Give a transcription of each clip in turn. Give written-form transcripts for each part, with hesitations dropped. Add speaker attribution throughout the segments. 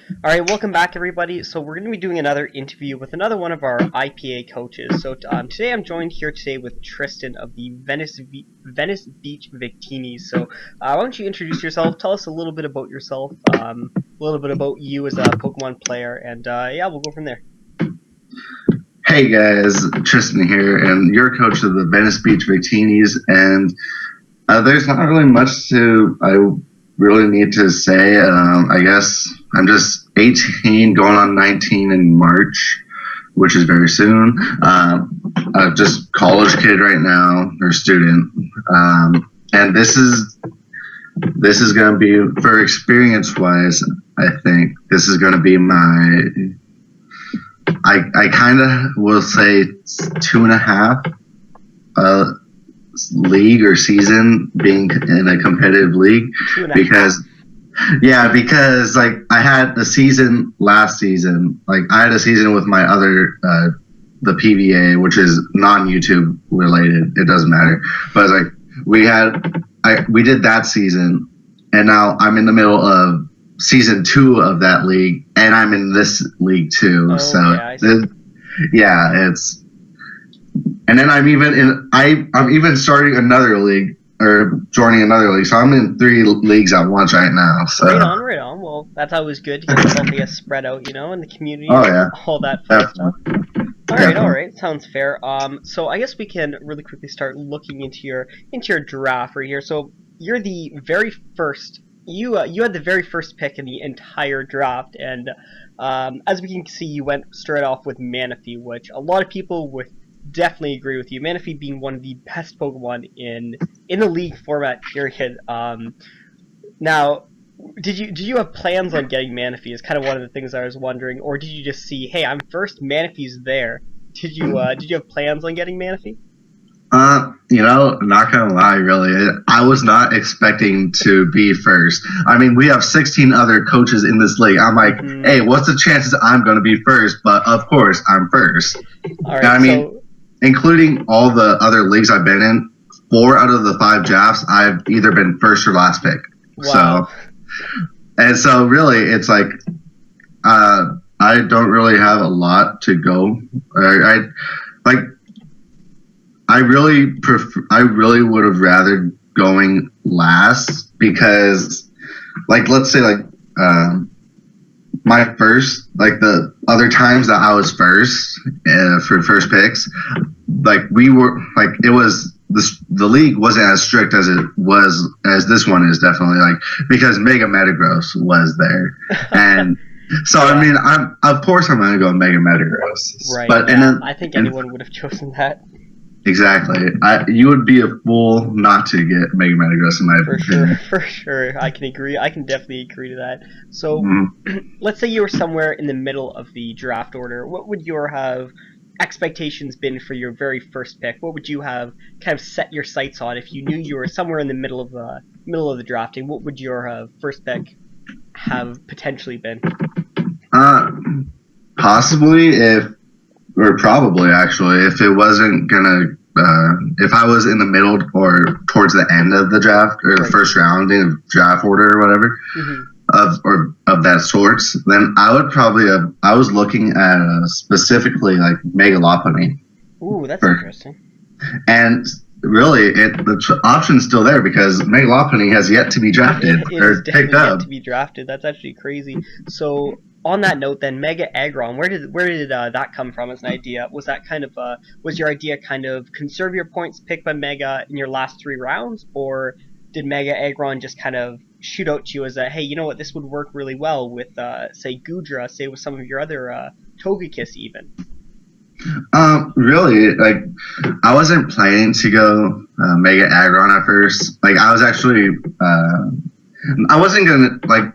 Speaker 1: All right, welcome back, everybody. So we're going to be doing another interview with another one of our IPA coaches. So today I'm joined here today with Tristan of the Venice Beach Victini. So why don't you introduce yourself? Tell us a little bit about yourself, a little bit about you as a Pokemon player, and yeah, we'll go from there.
Speaker 2: Hey guys, Tristan here, and you're coach of the Venice Beach Victinis, and there's not really much I really need to say. I guess I'm just 18, going on 19 in March, which is very soon. I'm just college kid right now, or student, and this is going to be, for experience wise, I think this is going to be my. I kind of will say 2.5 league or season being in a competitive league because like I had a season last season, like I had a season with my other the PVA, which is non-YouTube related, it doesn't matter, but like we did that season, and now I'm in the middle of season 2 of that league, and I'm in this league too. It's, and then I'm even starting another league, or joining another league. So I'm in 3 leagues at once right now. So
Speaker 1: right on. Well, that's always good to get something spread out, in the community.
Speaker 2: Oh yeah,
Speaker 1: all that fun stuff. All right, sounds fair. So I guess we can really quickly start looking into your draft right here. So you're the very first. You had the very first pick in the entire draft, and as we can see, you went straight off with Manaphy, which a lot of people would definitely agree with you. Manaphy being one of the best Pokemon in the league format, period. Now, did you have plans on getting Manaphy? Is kind of one of the things I was wondering, or did you just see, hey, I'm first, Manaphy's there? Did you have plans on getting Manaphy?
Speaker 2: Not gonna lie, really, I was not expecting to be first. I mean, we have 16 other coaches in this league. I'm like, hey, what's the chances I'm gonna be first? But of course, I'm first.
Speaker 1: All right,
Speaker 2: including all the other leagues I've been in, 4 out of the 5 drafts, I've either been first or last pick.
Speaker 1: Wow.
Speaker 2: So really, it's like, I don't really have a lot to go. I really would have rather going last, because, like, let's say, like, my first, like, the other times that I was first for first picks, like, we were, like, it was, the league wasn't as strict as this one is, definitely, like, because Mega Metagross was there. And so, yeah. I mean, of course I'm going to go Mega Metagross.
Speaker 1: Right, but, yeah. And then, I think anyone would have chosen that.
Speaker 2: Exactly. You would be a fool not to get Mega Metagross, in my opinion.
Speaker 1: For sure. I can agree. I can definitely agree to that. So, let's say you were somewhere in the middle of the draft order. What would your expectations been for your very first pick? What would you have kind of set your sights on if you knew you were somewhere in the middle of the drafting? What would your first pick have potentially been?
Speaker 2: Possibly, probably actually, if it wasn't gonna, if I was in the middle or towards the end of the draft, or the first round in draft order or whatever, of that sorts, then I would probably have. I was looking at specifically like Mega Lopunny.
Speaker 1: Ooh, that's interesting.
Speaker 2: And really, the option's still there, because Mega Lopunny has yet to be drafted or picked up.
Speaker 1: Yet to be drafted. That's actually crazy. So, on that note, then, Mega Aggron, where did that come from as an idea? Was that kind of was your idea kind of conserve your points, pick by Mega in your last 3 rounds, or did Mega Aggron just kind of shoot out to you as a, hey, you know what, this would work really well with say Goodra, say with some of your other Togekiss even?
Speaker 2: Really, like, I wasn't planning to go Mega Aggron at first. Like, I was actually I wasn't gonna, like,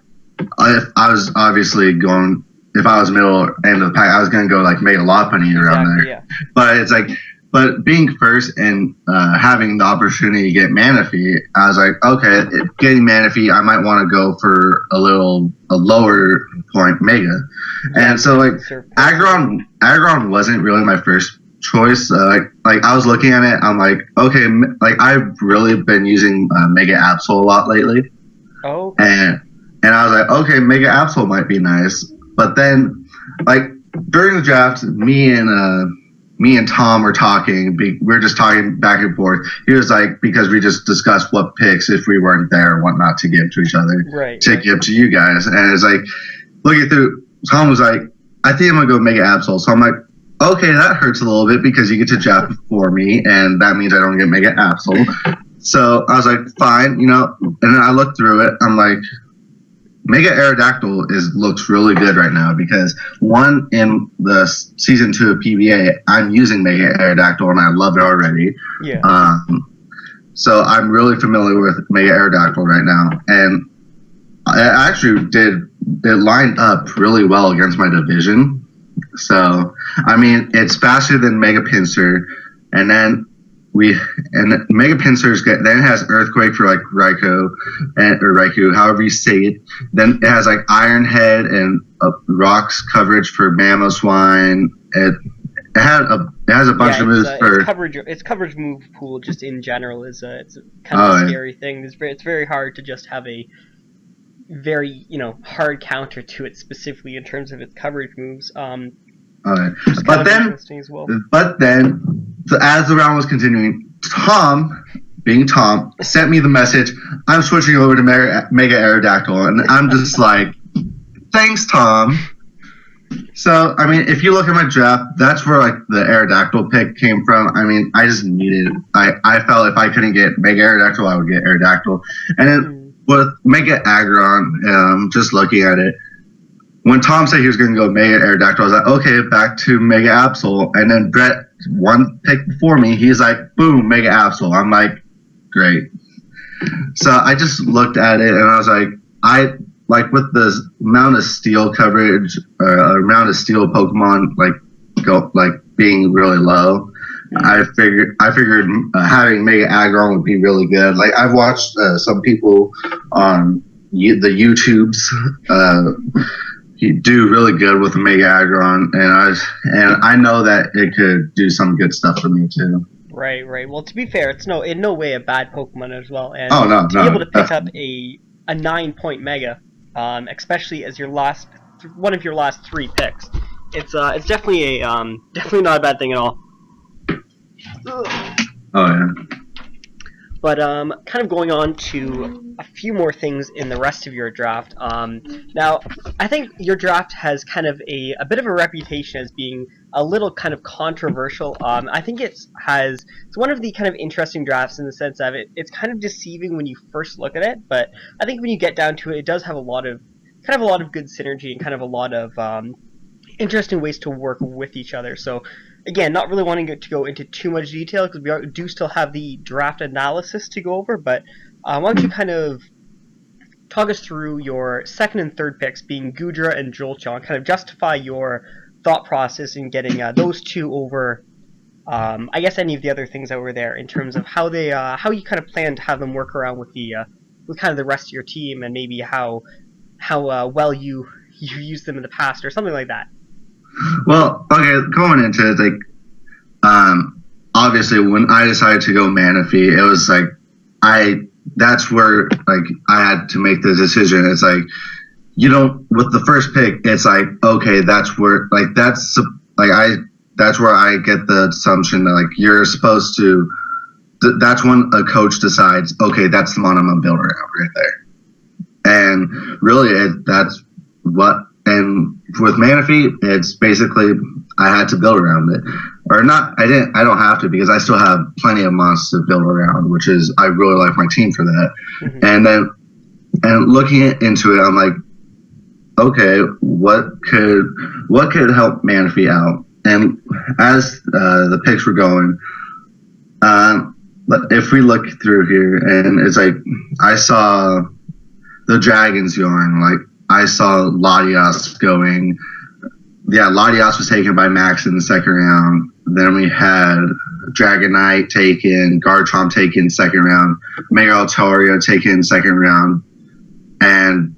Speaker 2: if I was obviously going, if I was middle end of the pack, I was going to go like Mega Lopunny around there. Yeah. But it's like, but being first and having the opportunity to get Manaphy, I was like, okay, getting Manaphy, I might want to go for a lower point Mega. And so, like, Aggron wasn't really my first choice. Like I was looking at it, I'm like, okay, like, I've really been using Mega Absol a lot lately.
Speaker 1: Oh.
Speaker 2: and I was like, okay, Mega Absol might be nice. But then, like during the draft, me and Tom were talking. We were just talking back and forth. He was like, because we just discussed what picks, if we weren't there, and whatnot, to give to each other, to give to you guys. And it's like, looking through, Tom was like, I think I'm going to go Mega Absol. So I'm like, okay, that hurts a little bit because you get to draft before me, and that means I don't get Mega Absol. So I was like, fine, you know. And then I looked through it. I'm like, Mega Aerodactyl looks really good right now because one, in the season 2 of PBA, I'm using Mega Aerodactyl and I love it already.
Speaker 1: Yeah.
Speaker 2: So I'm really familiar with Mega Aerodactyl right now, and I actually it lined up really well against my division. So I mean, it's faster than Mega Pinsir, and then Mega Pinsir's then it has Earthquake for like Raikou or Raikou, however you say it. Then it has like Iron Head and Rocks coverage for Mamoswine. It has a bunch of moves for
Speaker 1: its coverage move pool just in general is it's kind of a scary thing. It's very hard to just have a very hard counter to it specifically in terms of its coverage moves.
Speaker 2: But then, so as the round was continuing, Tom, being Tom, sent me the message, I'm switching over to Mega Aerodactyl, and I'm just like, thanks, Tom. So, I mean, if you look at my draft, that's where like the Aerodactyl pick came from. I mean, I just needed it. I felt if I couldn't get Mega Aerodactyl, I would get Aerodactyl. And then with Mega Aggron, just looking at it, when Tom said he was going to go Mega Aerodactyl, I was like, okay, back to Mega Absol. And then Brett, one pick before me, he's like, boom, Mega Absol. I'm like, great. So I just looked at it and I was like, with the amount of steel coverage, amount of steel Pokemon, being really low, I figured having Mega Aggron would be really good. Like, I've watched some people on the YouTubes, do really good with the Mega Aggron, and I know that it could do some good stuff for me too.
Speaker 1: Right. Well, to be fair, it's in no way a bad Pokemon as well, and
Speaker 2: to
Speaker 1: be able to pick up a 9-point Mega, especially as one of your last 3 picks, it's definitely definitely not a bad thing at all.
Speaker 2: Oh yeah.
Speaker 1: But kind of going on to a few more things in the rest of your draft. Now, I think your draft has kind of a bit of a reputation as being a little kind of controversial. I think it's one of the kind of interesting drafts in the sense of it's kind of deceiving when you first look at it, but I think when you get down to it, it does have a lot of good synergy and kind of a lot of interesting ways to work with each other. So, again, not really wanting to go into too much detail because we do still have the draft analysis to go over, but why don't you kind of talk us through your second and third picks, being Goodra and Jolteon, kind of justify your thought process in getting those two over, I guess, any of the other things that were there in terms of how you kind of plan to have them work around with with kind of the rest of your team, and maybe how well you used them in the past or something like that.
Speaker 2: Well, okay, going into it, like, obviously when I decided to go Manaphy, it was like, that's where, like, I had to make the decision. It's like, with the first pick, it's like, okay, that's where, like, that's where I get the assumption that, like, you're supposed to, that's when a coach decides, okay, that's the one I'm going to build around right there. And really, that's what, and with Manaphy, it's basically I had to build around it, or not. I don't have to because I still have plenty of monsters to build around, which is I really like my team for that. Mm-hmm. And looking into it, I'm like, okay, what could help Manaphy out? And as the picks were going, if we look through here, and it's like I saw the dragons going, like. I saw Latias going. Yeah, Latias was taken by Max in the second round. Then we had Dragonite taken, Garchomp taken second round, Mega Altaria taken second round. And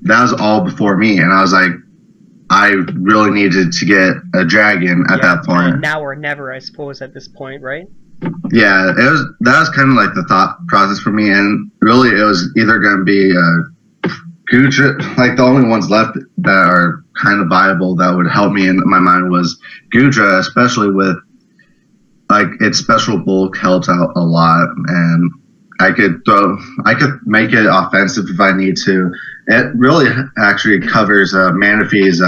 Speaker 2: that was all before me. And I was like, I really needed to get a dragon at that point.
Speaker 1: Now or never, I suppose, at this point, right?
Speaker 2: Yeah, that was kind of like the thought process for me. And really, it was either going to be Gudra, like the only ones left that are kind of viable that would help me in my mind was Gudra, especially with like its special bulk helps out a lot, and I could make it offensive if I need to. It really actually covers Manaphy's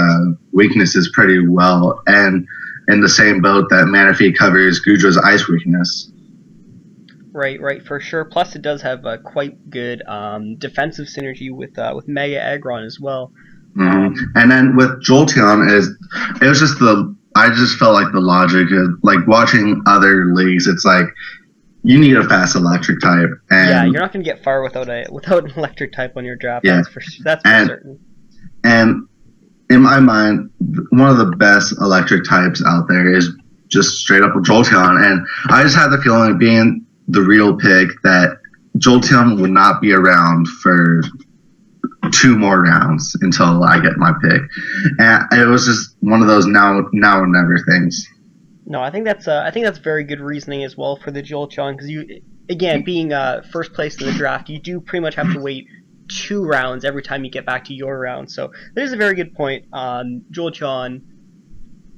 Speaker 2: weaknesses pretty well, and in the same boat that Manaphy covers Gudra's ice weakness.
Speaker 1: Right, for sure. Plus, it does have a quite good defensive synergy with Mega Aggron as well.
Speaker 2: And then with Jolteon, it was just I just felt like the logic of like watching other leagues. It's like you need a fast electric type, and
Speaker 1: yeah, you're not going to get far without an electric type on your draft.
Speaker 2: Yeah,
Speaker 1: that's for certain.
Speaker 2: And in my mind, one of the best electric types out there is just straight up Jolteon, and I just had the feeling, being the real pick, that Jolteon would not be around for 2 more rounds until I get my pick, and it was just one of those now or never things.
Speaker 1: No, I think that's very good reasoning as well for the Jolteon, because you, again, being first place in the draft, you do pretty much have to wait 2 rounds every time you get back to your round. So that is a very good point. Jolteon,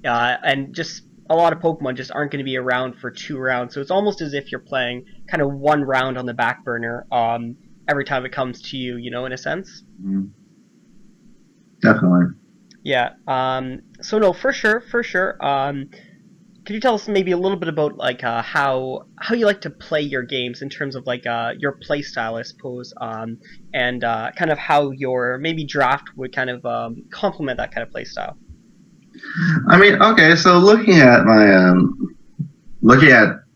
Speaker 1: and just a lot of Pokemon just aren't going to be around for 2 rounds. So it's almost as if you're playing kind of 1 round on the back burner every time it comes to you, in a sense.
Speaker 2: Mm-hmm. Definitely.
Speaker 1: Yeah. So no, for sure. Could you tell us maybe a little bit about like how you like to play your games in terms of like your play style, I suppose, and kind of how your maybe draft would kind of complement that kind of play style?
Speaker 2: I mean, okay, so looking at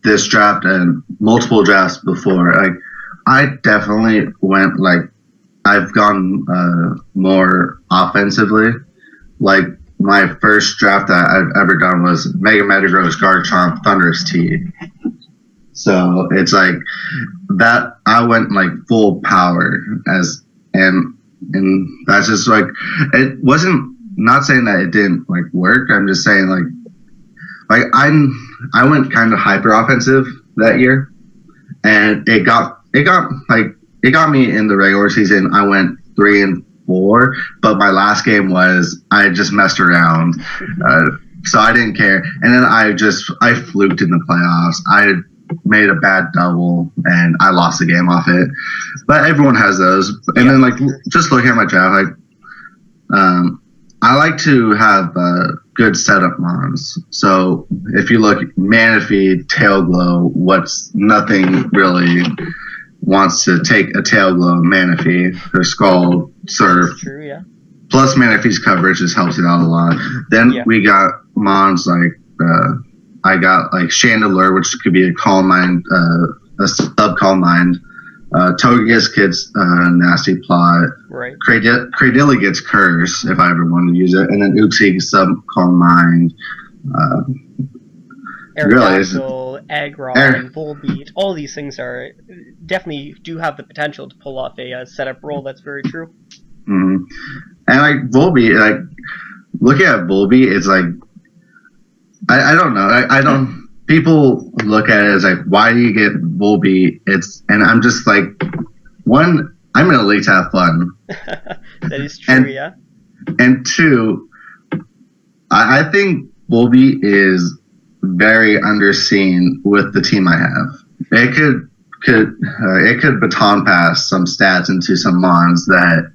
Speaker 2: this draft and multiple drafts before, like I definitely went like I've gone more offensively. Like my first draft that I've ever done was Mega Metagross, Garchomp, Thundurus T. So it's like that I went like full power and that's just like, it wasn't, not saying that it didn't like work. I'm just saying like I went kind of hyper offensive that year, and it got me in the regular season. I went 3-4, but my last game was I just messed around, so I didn't care. And then I fluked in the playoffs. I made a bad double and I lost the game off it. But everyone has those. And then like just looking at my draft, like I like to have good setup mons. So if you look, Manaphy, Tail Glow, nothing really wants to take a Tail Glow Manaphy, or Skull, Surf.
Speaker 1: That's true, yeah.
Speaker 2: Plus Manaphy's coverage just helps it out a lot. Then we got mons like I got like Chandelure, which could be a Calm Mind, a sub Calm Mind. Togekiss gets Nasty Plot.
Speaker 1: Right.
Speaker 2: Cradilla gets Curse if I ever want to use it, and then Uxie sub Calm Mind.
Speaker 1: Aerodactyl, Aggron, Volbeat, all these things are definitely do have the potential to pull off a setup roll. That's very true.
Speaker 2: Mm-hmm. And like Volbeat, like looking at Volbeat, it's like I don't know. I don't. People look at it as like, why do you get Volbeat? And I'm just like, one, I'm in a league to have fun.
Speaker 1: That is true, yeah.
Speaker 2: And 2, I think Volbeat is very underseen with the team I have. It could baton pass some stats into some mons that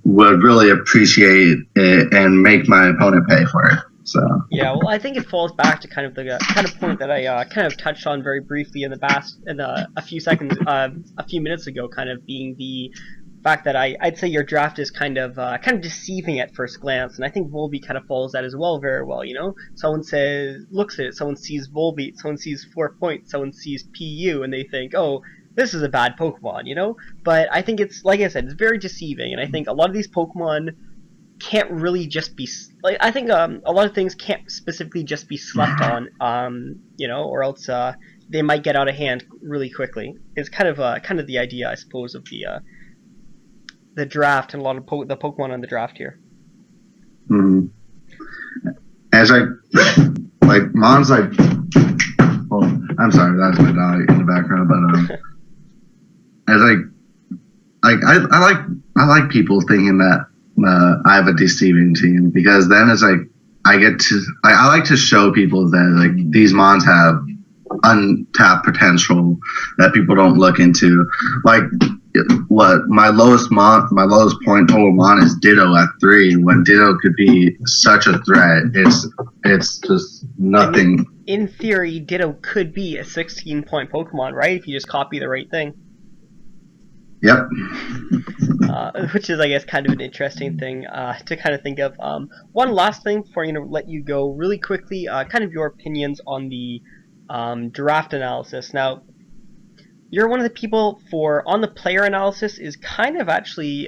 Speaker 2: would really appreciate it and make my opponent pay for it. So
Speaker 1: yeah, well, I think it falls back to kind of the kind of point that I kind of touched on very briefly in a few minutes ago, kind of being the fact that I'd say your draft is kind of deceiving at first glance, and I think Volbeat kind of follows that as well very well. Someone looks at it, someone sees Volbeat, someone sees 4 points, someone sees PU, and they think, oh, this is a bad Pokemon, But I think it's, like I said, it's very deceiving, and I think a lot of these Pokemon can't really just be like, I think a lot of things can't specifically just be slept on, or else they might get out of hand really quickly. It's kind of the idea, I suppose, of the draft and a lot of the Pokemon on the draft here.
Speaker 2: Mm-hmm. As like mons, like, well, I'm sorry, that's my dog in the background, but as like I like people thinking that I have a deceiving team, because then it's like I get to like I like to show people that like these mons have untapped potential that people don't look into. Like what my lowest point total mon is Ditto at 3, when Ditto could be such a threat. It's just
Speaker 1: I mean,
Speaker 2: nothing.
Speaker 1: in theory, Ditto could be a 16-point Pokemon, right? If you just copy the right thing.
Speaker 2: Yep.
Speaker 1: Which is, I guess, kind of an interesting thing to kind of think of. One last thing before I'm going to let you go really quickly, kind of your opinions on the draft analysis. Now, you're one of the people on the player analysis is kind of actually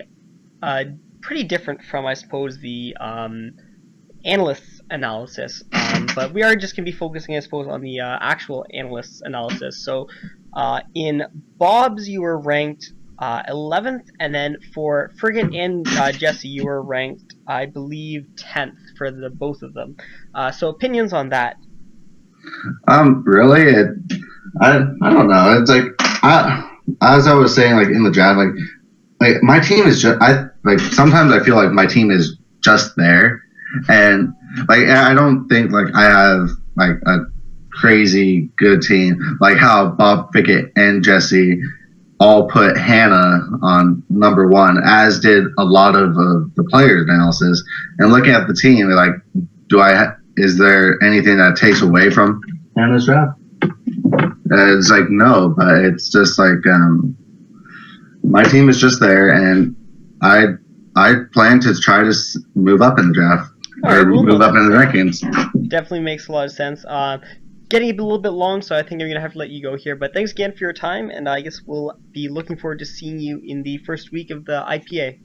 Speaker 1: pretty different from, I suppose, the analysts analysis. But we are just going to be focusing, I suppose, on the actual analysts analysis. So in Bob's, you were ranked 11th, and then for Frigate and Jesse, you were ranked, I believe, 10th for the both of them. So opinions on that?
Speaker 2: Really, I don't know. It's like as I was saying, like in the draft, like my team is just I like sometimes I feel like my team is just there, and like I don't think like I have like a crazy good team, like how Bob Pickett and Jesse all put Hannah on number one, as did a lot of the players analysis. And looking at the team, like, is there anything that takes away from Hannah's draft? It's like no, but it's just like my team is just there, and I plan to try to move up in the draft or move up in the rankings.
Speaker 1: Definitely makes a lot of sense. Getting a little bit long, so I think I'm going to have to let you go here. But thanks again for your time, and I guess we'll be looking forward to seeing you in the first week of the IPA.